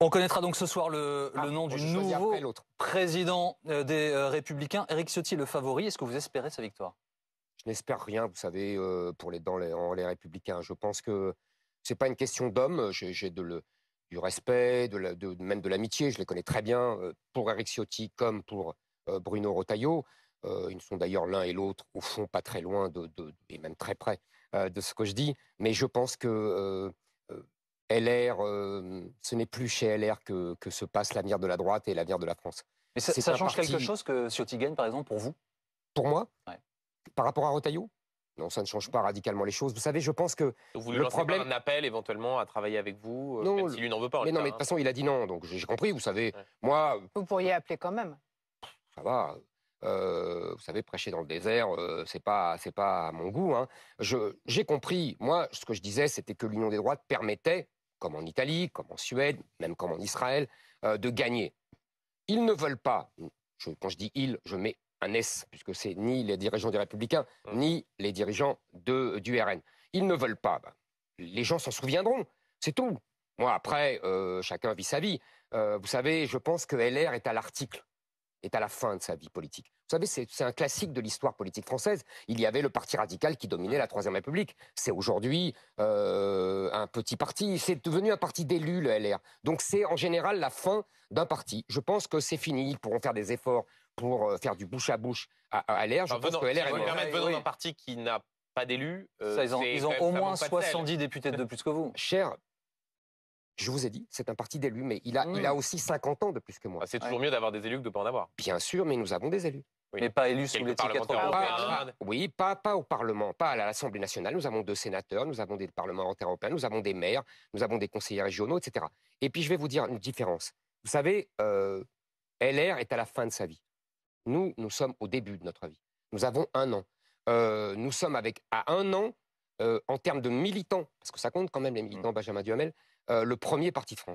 On connaîtra donc ce soir le nom du nouveau président des Républicains. Éric Ciotti, le favori. Est-ce que vous espérez sa victoire? Je n'espère rien, vous savez, dans les Républicains. Je pense que c'est pas une question d'homme. J'ai du respect, même de l'amitié. Je les connais très bien pour Éric Ciotti comme pour Bruno Retailleau. Ils sont d'ailleurs l'un et l'autre, au fond, pas très loin et même très près de ce que je dis. Mais je pense que LR, ce n'est plus chez LR que se passe l'avenir de la droite et l'avenir de la France. Mais ça change quelque chose que Ciotti gagne, par exemple, pour vous? Pour moi, ouais. Par rapport à Retailleau? Non, ça ne change pas radicalement les choses. Vous savez, je pense que vous lui lancez pas un appel éventuellement à travailler avec vous, non, même si lui n'en veut pas. Mais non, mais de toute façon, il a dit non, donc j'ai compris. Vous savez, moi, vous pourriez appeler quand même. Ça va. Vous savez, prêcher dans le désert, c'est pas à mon goût. Hein. J'ai compris. Moi, ce que je disais, c'était que l'union des droites permettait, comme en Italie, comme en Suède, même comme en Israël, de gagner. Ils ne veulent pas. Quand je dis ils, je mets un S, puisque c'est ni les dirigeants des Républicains, ni les dirigeants du RN. Ils ne veulent pas. Les gens s'en souviendront. C'est tout. Moi, après, chacun vit sa vie. Vous savez, je pense que LR est à l'article, est à la fin de sa vie politique. Vous savez, c'est un classique de l'histoire politique française. Il y avait le parti radical qui dominait la Troisième République. C'est aujourd'hui un petit parti. C'est devenu un parti d'élus, le LR. Donc c'est en général la fin d'un parti. Je pense que c'est fini. Ils pourront faire des efforts pour faire du bouche à bouche à LR. Je pense que LR est permettre venant d'un parti qui n'a pas d'élus. Ils ont au moins 70 députés de plus que vous. Cher, je vous ai dit, c'est un parti d'élus, mais il a aussi 50 ans de plus que moi. C'est toujours mieux d'avoir des élus que de ne pas en avoir. Bien sûr, mais nous avons des élus. Oui. Mais pas élus sous l'étiquette européenne. Oui, pas au Parlement, pas à l'Assemblée nationale. Nous avons 2 sénateurs, nous avons des parlementaires européens, nous avons des maires, nous avons des conseillers régionaux, etc. Et puis je vais vous dire une différence. Vous savez, LR est à la fin de sa vie. Nous sommes au début de notre vie. Nous avons 1 an. Nous sommes à 1 an, en termes de militants, parce que ça compte quand même les militants Benjamin Duhamel, le premier parti de France.